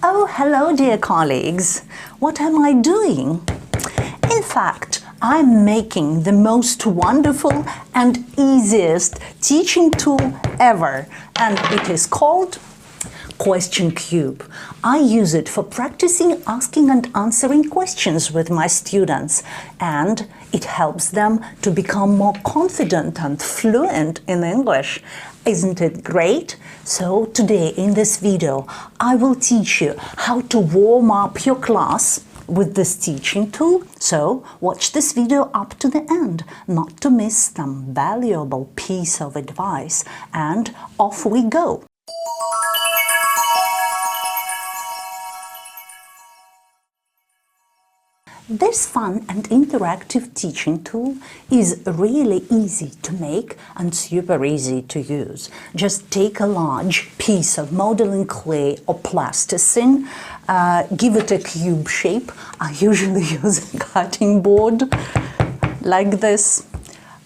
Oh, hello, dear colleagues. What am I doing? In fact, I'm making the most wonderful and easiest teaching tool ever, and it is called Question Cube. I use it for practicing asking and answering questions with my students, and it helps them to become more confident and fluent in English. Isn't it great? So today in this video, I will teach you how to warm up your class with this teaching tool. So watch this video up to the end, not to miss some valuable piece of advice. And off we go. This fun and interactive teaching tool is really easy to make and super easy to use. Just take a large piece of modeling clay or plasticine, give it a cube shape. I usually use a cutting board like this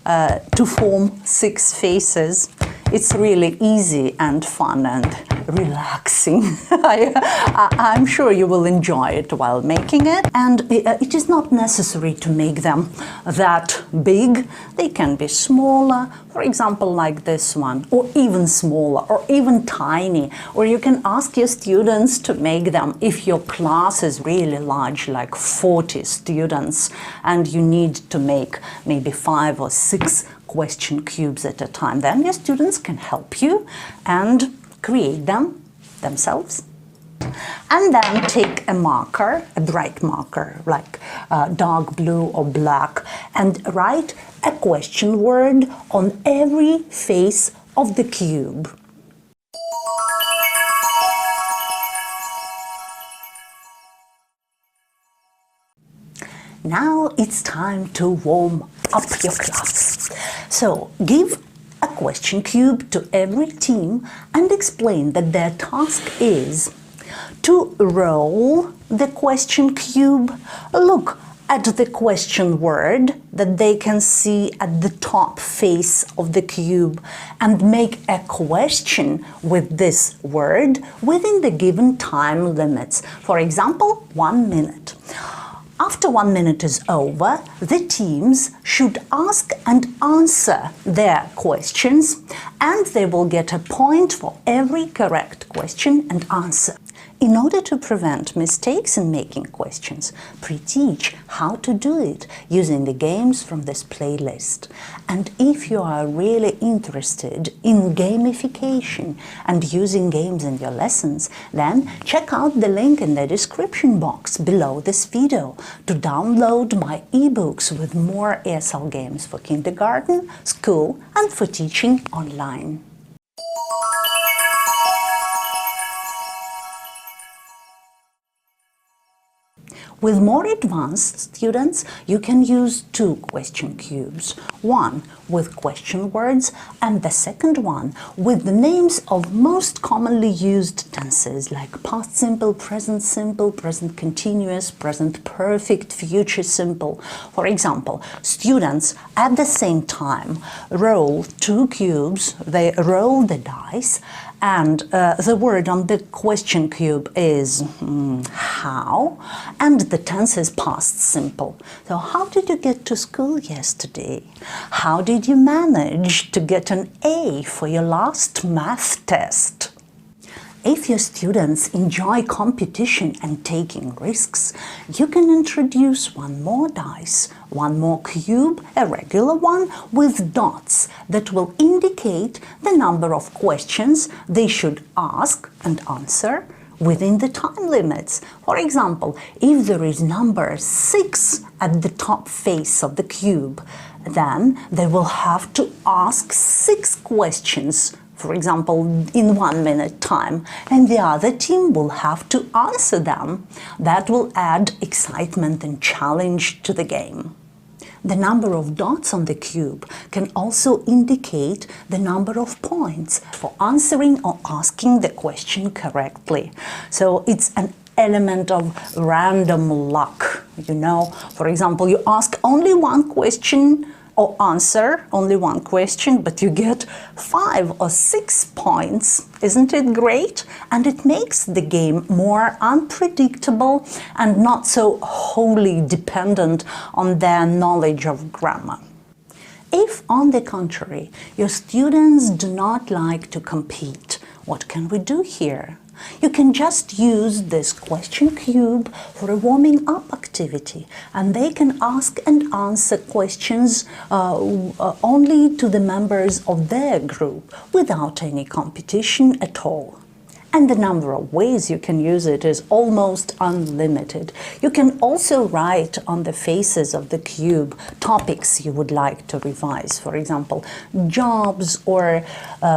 to form 6 faces. It's really easy and fun and relaxing. I'm sure you will enjoy it while making it. And it is not necessary to make them that big. They can be smaller, for example, like this one, or even smaller, or even tiny. Or you can ask your students to make them if your class is really large, like 40 students, and you need to make maybe 5 or 6 question cubes at a time. Then your students can help you and create them themselves. And then take a marker, a bright marker, like dark blue or black, and write a question word on every face of the cube. Now it's time to warm up your class. So give a question cube to every team and explain that their task is to roll the question cube, look at the question word that they can see at the top face of the cube, and make a question with this word within the given time limits. For example, 1 minute. After 1 minute is over, the teams should ask and answer their questions, and they will get a point for every correct question and answer. In order to prevent mistakes in making questions, pre-teach how to do it using the games from this playlist. And if you are really interested in gamification and using games in your lessons, then check out the link in the description box below this video to download my ebooks with more ESL games for kindergarten, school, and for teaching online. With more advanced students, you can use 2 question cubes, one with question words and the second one with the names of most commonly used tenses like past simple, present continuous, present perfect, future simple. For example, students at the same time roll 2 cubes, they roll the dice, and the word on the question cube is how, and the tense is past simple. So how did you get to school yesterday? How did you manage to get an A for your last math test? If your students enjoy competition and taking risks, you can introduce 1 more dice, 1 more cube, a regular one, with dots that will indicate the number of questions they should ask and answer within the time limits. For example, if there is number 6 at the top face of the cube, then they will have to ask 6 questions, for example, in 1 minute time, and the other team will have to answer them. That will add excitement and challenge to the game. The number of dots on the cube can also indicate the number of points for answering or asking the question correctly. So it's an element of random luck, you know. For example, you ask only 1 question or answer only one question, but you get 5 or 6 points. Isn't it great? And it makes the game more unpredictable and not so wholly dependent on their knowledge of grammar. If, on the contrary, your students do not like to compete, what can we do here? You can just use this question cube for a warming up activity, and they can ask and answer questions only to the members of their group without any competition at all. And the number of ways you can use it is almost unlimited. You can also write on the faces of the cube topics you would like to revise. For example, jobs or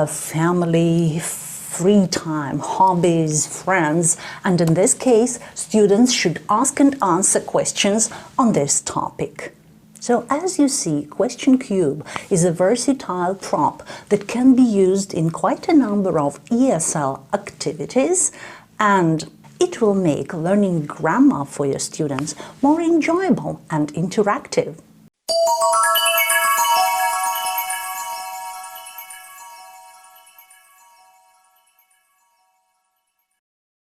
family, free time, hobbies, friends, and in this case, students should ask and answer questions on this topic. So as you see, Question Cube is a versatile prop that can be used in quite a number of ESL activities, and it will make learning grammar for your students more enjoyable and interactive.